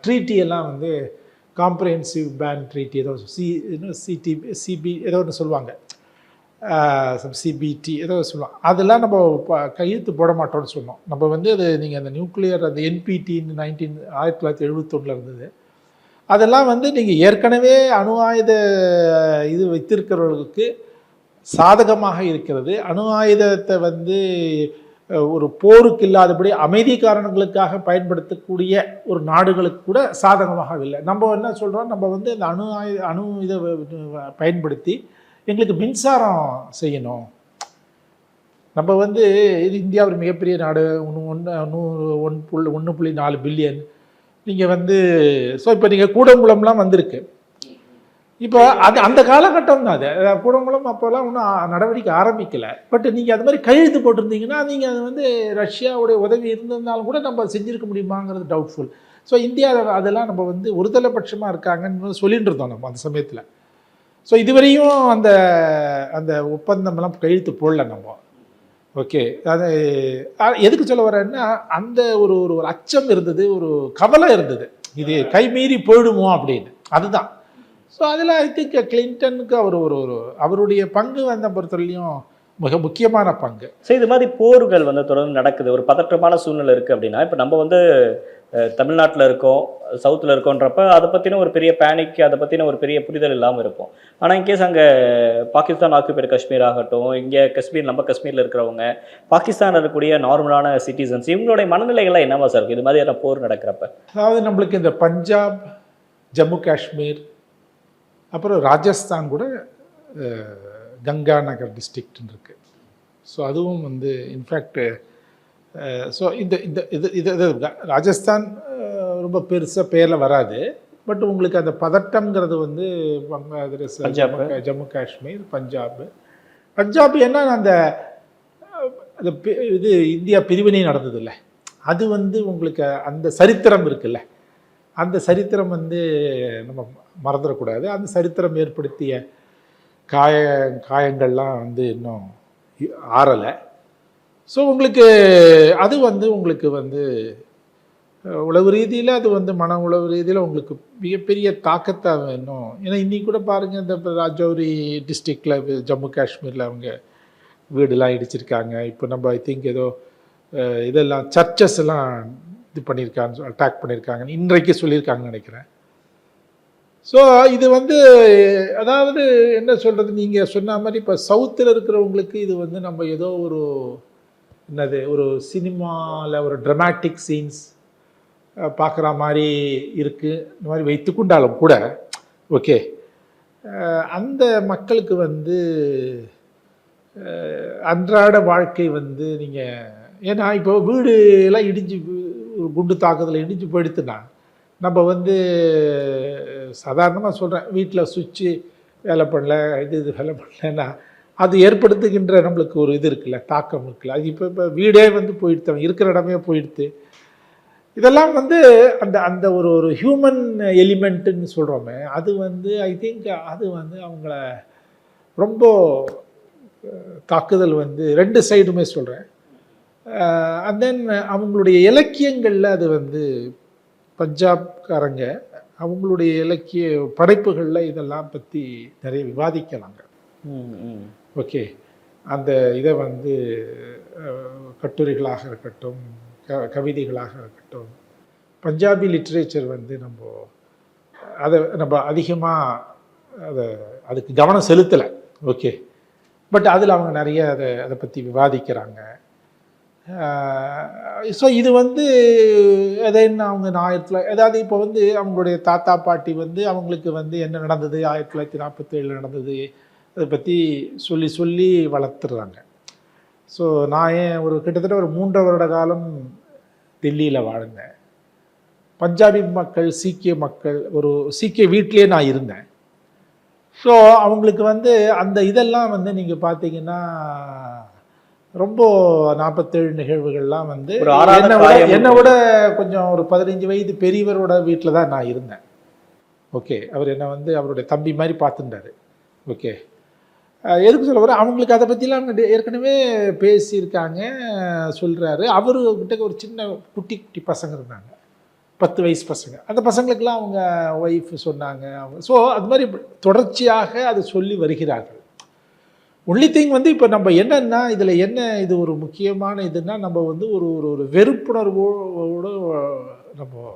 [SPEAKER 1] ட்ரீட்டியெல்லாம் வந்து காம்ப்ரிஹென்சிவ் பேன் ட்ரீட்டி ஏதோ சிபி ஏதோ ஒன்று சொல்லுவாங்க, சிபிடி ஏதோ சொல்லுவாங்க, அதெல்லாம் நம்ம கையெழுத்து போட மாட்டோம்னு சொன்னோம். நம்ம வந்து அது நீங்கள் அந்த நியூக்ளியர் அந்த என்பிடின்னு 1971 இருந்தது, அதெல்லாம் வந்து நீங்கள் ஏற்கனவே அணு ஆயுத இது வைத்திருக்கிறவர்களுக்கு சாதகமாக இருக்கிறது. அணு ஆயுதத்தை வந்து ஒரு போருக்கு இல்லாதபடி அமைதி காரணங்களுக்காக பயன்படுத்தக்கூடிய ஒரு நாடுகளுக்கு கூட சாதகமாக இல்லை. நம்ம என்ன சொல்கிறோம், நம்ம வந்து அந்த அணு இதை பயன்படுத்தி எங்களுக்கு மின்சாரம் செய்யணும். நம்ம வந்து இது இந்தியா ஒரு மிகப்பெரிய நாடு, 1.4 பில்லியன். நீங்கள் வந்து ஸோ இப்போ நீங்கள் கூடங்குளம்லாம் வந்திருக்கு, இப்போ அது அந்த காலகட்டம் தான். அது கூடங்குளம் அப்போல்லாம் ஒன்றும் நடவடிக்கை ஆரம்பிக்கலை. பட் நீங்கள் அது மாதிரி கையெழுத்து போட்டிருந்தீங்கன்னா நீங்கள் அது வந்து ரஷ்யாவுடைய உதவி இருந்திருந்தாலும் கூட நம்ம செஞ்சுருக்க முடியுமாங்கிறது டவுட்ஃபுல். ஸோ இந்தியா அதெல்லாம் நம்ம வந்து ஒருதலைபட்சமாக இருக்காங்கன்னு சொல்லிட்டு இருந்தோம் நம்ம அந்த சமயத்தில். ஸோ இதுவரையும் அந்த அந்த ஒப்பந்தம்லாம் கையெழுத்து போடல நம்ம, ஓகே. அது எதுக்கு சொல்ல வரேன்னா அந்த ஒரு ஒரு அச்சம் இருந்தது, ஒரு கவலை இருந்தது, இது கைமீறி போயிடுமோ அப்படின்னு. அதுதான். ஸோ அதில் ஐ திங்க் கிளின்டனுக்கு அவருடைய பங்கு வந்த பொறுத்தவரையிலையும் மிக முக்கியமான பங்கு.
[SPEAKER 2] ஸோ இது மாதிரி போர்கள் வந்து தொடர்ந்து நடக்குது, ஒரு பதற்றமான சூழ்நிலை இருக்குது அப்படின்னா, இப்போ நம்ம வந்து தமிழ்நாட்டில் இருக்கோம், சவுத்தில் இருக்கோன்றப்ப அதை பற்றின ஒரு பெரிய பேனிக், அதை பற்றின ஒரு பெரிய புரிதல் இல்லாமல் இருப்போம். ஆனால் இன்கேஸ் அங்கே பாகிஸ்தான் ஆக்குபைடு காஷ்மீர் ஆகட்டும், இங்கே காஷ்மீர் நம்ம காஷ்மீரில் இருக்கிறவங்க, பாகிஸ்தானில் இருக்கக்கூடிய நார்மலான சிட்டிசன்ஸ், இவங்களுடைய மனநிலைகள்லாம் என்னவா சார் இருக்குது இது மாதிரியான போர் நடக்கிறப்ப?
[SPEAKER 1] அதாவது நம்மளுக்கு இந்த பஞ்சாப், ஜம்மு காஷ்மீர், அப்புறம் ராஜஸ்தான் கூட கங்கா நகர் டிஸ்ட்ரிக்ட்னு இருக்குது. ஸோ அதுவும் வந்து இன்ஃபேக்ட் ஸோ இந்த இந்த இது இது ராஜஸ்தான் ரொம்ப பெருசாக பேரில் வராது. பட் உங்களுக்கு அந்த பதட்டம்ங்கிறது வந்து ஜம்மு காஷ்மீர், பஞ்சாப் ஏன்னா அந்த இது இந்தியா பிரிவினை நடந்தது இல்லை, அது வந்து உங்களுக்கு அந்த சரித்திரம் இருக்குல்ல, அந்த சரித்திரம் வந்து நம்ம மறந்துடக்கூடாது. அந்த சரித்திரம் ஏற்படுத்திய காயங்கள்லாம் வந்து இன்னும் ஆறலை. ஸோ உங்களுக்கு அது வந்து உங்களுக்கு வந்து உளவு ரீதியில் அது வந்து மன உளவு ரீதியில் உங்களுக்கு மிகப்பெரிய தாக்கத்தை இன்னும், ஏன்னா இன்னைக்கு கூட பாருங்கள் இந்த ராஜௌரி டிஸ்ட்ரிக்டில் ஜம்மு காஷ்மீரில் அவங்க வீடுலாம் இடிச்சிருக்காங்க. இப்போ நம்ம ஐ திங்க் ஏதோ இதெல்லாம் சர்ச்சஸ் எல்லாம் இது பண்ணியிருக்காங்க, அட்டாக் பண்ணியிருக்காங்கன்னு இன்றைக்கு சொல்லியிருக்காங்கன்னு நினைக்கிறேன். ஸோ இது வந்து அதாவது என்ன சொல்கிறது, நீங்கள் சொன்ன மாதிரி இப்போ சவுத்தில் இருக்கிறவங்களுக்கு இது வந்து நம்ம ஏதோ ஒரு என்னது ஒரு சினிமாவில் ஒரு ட்ரமாட்டிக் சீன்ஸ் பார்க்குற மாதிரி இருக்குது. இந்த மாதிரி வைத்துக்கொண்டாலும் கூட ஓகே, அந்த மக்களுக்கு வந்து அன்றாட வாழ்க்கை வந்து நீங்கள் ஏன்னா இப்போ வீடு எல்லாம் இடிஞ்சு குண்டு தாக்குதல் இடிஞ்சு போயிடுத்துனா நம்ம வந்து சாதாரணமாக சொல்கிறேன், வீட்டில் சுவிட்சு வேலை பண்ணல, இது வேலை பண்ணலன்னா அது ஏற்படுத்துகின்ற நம்மளுக்கு ஒரு இது இருக்குல்ல, தாக்கம் இருக்குல்ல. அது இப்போ வீடே வந்து போயிடுத்து, இருக்கிற இடமே போயிடுத்து. இதெல்லாம் வந்து அந்த அந்த ஒரு ஹியூமன் எலிமெண்ட்டுன்னு சொல்கிறோமே, அது வந்து ஐ திங்க் அது வந்து அவங்கள ரொம்ப தாக்குதல் வந்து ரெண்டு சைடுமே சொல்கிறேன். அண்ட் தென் அவங்களுடைய இலக்கியங்களில் அது வந்து பஞ்சாப்காரங்க அவங்களுடைய இலக்கிய படைப்புகளில் இதெல்லாம் பற்றி நிறைய விவாதிக்கலாங்க. ஓகே, அந்த இதை வந்து கட்டுரைகளாக இருக்கட்டும், கவிதைகளாக இருக்கட்டும், பஞ்சாபி லிட்ரேச்சர் வந்து நம்ம அதிகமாக அதை அதுக்கு கவனம் செலுத்தலை. ஓகே, பட் அதில் அவங்க நிறைய அதை பற்றி விவாதிக்கிறாங்க. ஸோ இது வந்து அதை என்ன அவங்க அதாவது இப்போ வந்து அவங்களுடைய தாத்தா பாட்டி வந்து அவங்களுக்கு வந்து என்ன நடந்தது 1947 நடந்தது அதை பற்றி சொல்லி சொல்லி வளர்த்துறாங்க. ஸோ நான் ஒரு கிட்டத்தட்ட ஒரு 3 வருட காலம் டெல்லியில் வாழ்ந்தேன். பஞ்சாபி மக்கள், சீக்கிய மக்கள், ஒரு சீக்கிய வீட்டிலே நான் இருந்தேன். ஸோ அவங்களுக்கு வந்து அந்த இதெல்லாம் வந்து நீங்கள் பார்த்தீங்கன்னா ரொம்ப 47 நிகழ்வுகள்லாம் வந்து என்னை விட கொஞ்சம் ஒரு 15 வயது பெரியவரோட வீட்டில் தான் நான் இருந்தேன். ஓகே, அவர் என்னை வந்து அவருடைய தம்பி மாதிரி பார்த்துட்டாரு. ஓகே, எதுக்கு சொல்ல வர, அவங்களுக்கு அதை பற்றிலாம் அவங்க ஏற்கனவே பேசியிருக்காங்க, சொல்கிறாரு. அவர்கிட்ட ஒரு சின்ன குட்டி குட்டி பசங்க இருந்தாங்க, 10 வயசு பசங்க. அந்த பசங்களுக்கெல்லாம் அவங்க ஒய்ஃப் சொன்னாங்க. ஸோ அது மாதிரி தொடர்ச்சியாக அது சொல்லி வருகிறார்கள். ஒன்லி திங் வந்து இப்போ நம்ம என்னன்னா இதில் என்ன இது ஒரு முக்கியமான இதுன்னா நம்ம வந்து ஒரு ஒரு ஒரு வெறுப்புணர்வோடு நம்ம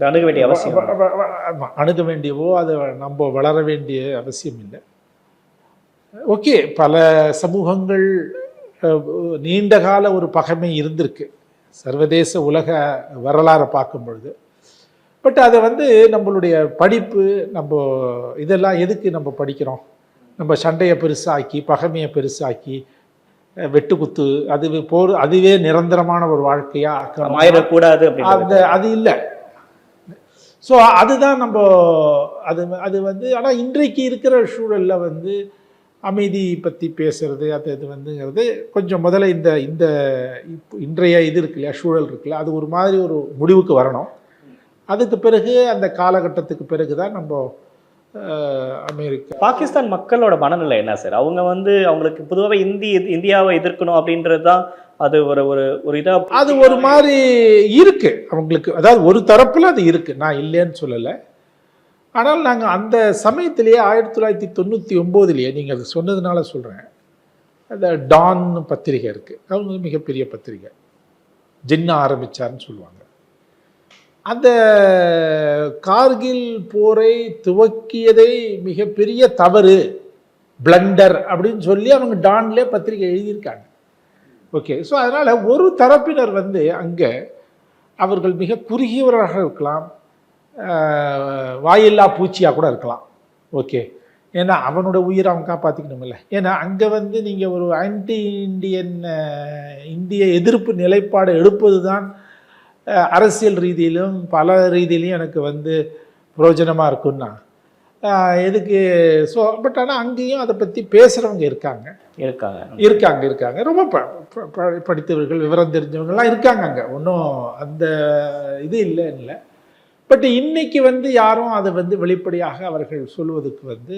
[SPEAKER 2] அணுக வேண்டிய அவசியம்
[SPEAKER 1] அணுக வேண்டியவோ அதை நம்ம வளர வேண்டிய அவசியம் இல்லை. ஓகே, பல சமூகங்கள் நீண்ட கால ஒரு பகைமை இருந்திருக்கு சர்வதேச உலக வரலாறை பார்க்கும் பொழுது. பட் அதை வந்து நம்மளுடைய படிப்பு, நம்ம இதெல்லாம் எதுக்கு நம்ம படிக்கிறோம்? நம்ம சண்டையை பெருசாக்கி, பகைமையை பெருசாக்கி, வெட்டுக்குத்து, அதுவே நிரந்தரமான ஒரு வாழ்க்கையாக
[SPEAKER 2] ஆயிடக்கூடாது
[SPEAKER 1] அது இல்லை. ஸோ அதுதான் நம்ம அது வந்து. ஆனால் இன்றைக்கு இருக்கிற சூழலில் வந்து அமைதி பற்றி பேசுறது இது வந்துங்கிறது கொஞ்சம் முதல்ல இந்த இன்றைய இது இருக்கு இல்லையா, சூழல் இருக்குல்ல, அது ஒரு மாதிரி ஒரு முடிவுக்கு வரணும். அதுக்கு பிறகு அந்த காலகட்டத்துக்கு பிறகு தான் நம்ம அமெரிக்கா.
[SPEAKER 2] பாகிஸ்தான் மக்களோட மனநிலை என்ன சார்? அவங்க வந்து அவங்களுக்கு பொதுவாகவே இந்தியாவை எதிர்க்கணும் அப்படின்றது தான் அது ஒரு ஒரு ஒரு இதாக
[SPEAKER 1] அது ஒரு மாதிரி இருக்கு அவங்களுக்கு. அதாவது ஒரு தரப்பில் அது இருக்கு, நான் இல்லைன்னு சொல்லலை. ஆனால் நாங்கள் அந்த சமயத்திலேயே 1999 நீங்கள் அது சொன்னதுனால சொல்கிறேன், அந்த டான் பத்திரிகை இருக்குது, அவங்க மிகப்பெரிய பத்திரிகை, ஜின்னா ஆரம்பித்தார்னு சொல்லுவாங்க. அந்த கார்கில் போரை துவக்கியதை மிகப்பெரிய தவறு, பிளண்டர் அப்படின்னு சொல்லி அவங்க டான்லே பத்திரிகை எழுதியிருக்காங்க. ஓகே, ஸோ அதனால் ஒரு தரப்பினர் வந்து அங்கே அவர்கள் மிக குறுகியவராக இருக்கலாம், வாயில்லா பூச்சியாக கூட இருக்கலாம். ஓகே, ஏன்னா அவனோட உயிரை அவன் காப்பாற்றிக்கணுமில்ல. ஏன்னா அங்கே வந்து நீங்கள் ஒரு ஆன்டி இந்திய எதிர்ப்பு நிலைப்பாடு எடுப்பது தான் அரசியல் ரீதியிலும் பல ரீதியிலையும் எனக்கு வந்து பிரயோஜனமாக இருக்குன்னா எதுக்கு. ஸோ பட் ஆனால் அங்கேயும் அதை பற்றி பேசுகிறவங்க இருக்காங்க ரொம்ப படித்தவர்கள், விவரம் தெரிஞ்சவங்கலாம் இருக்காங்க அங்கே, ஒன்றும் அந்த இது இல்லை. பட் இன்னைக்கு வந்து யாரும் அதை வந்து வெளிப்படையாக அவர்கள் சொல்வதற்கு வந்து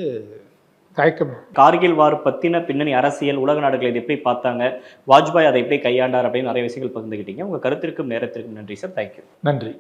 [SPEAKER 1] தயக்கம்.
[SPEAKER 2] கார்கில் வார் பற்றின பின்னணி அரசியல், உலக நாடுகள் இதை எப்படி பார்த்தாங்க, வாஜ்பாய் அதை எப்படி கையாண்டார் அப்படின்னு நிறைய விஷயங்கள் பகிர்ந்துக்கிட்டீங்க. உங்கள் கருத்திற்கும் நேரத்திற்கும் நன்றி சார். தேங்க்யூ.
[SPEAKER 1] நன்றி.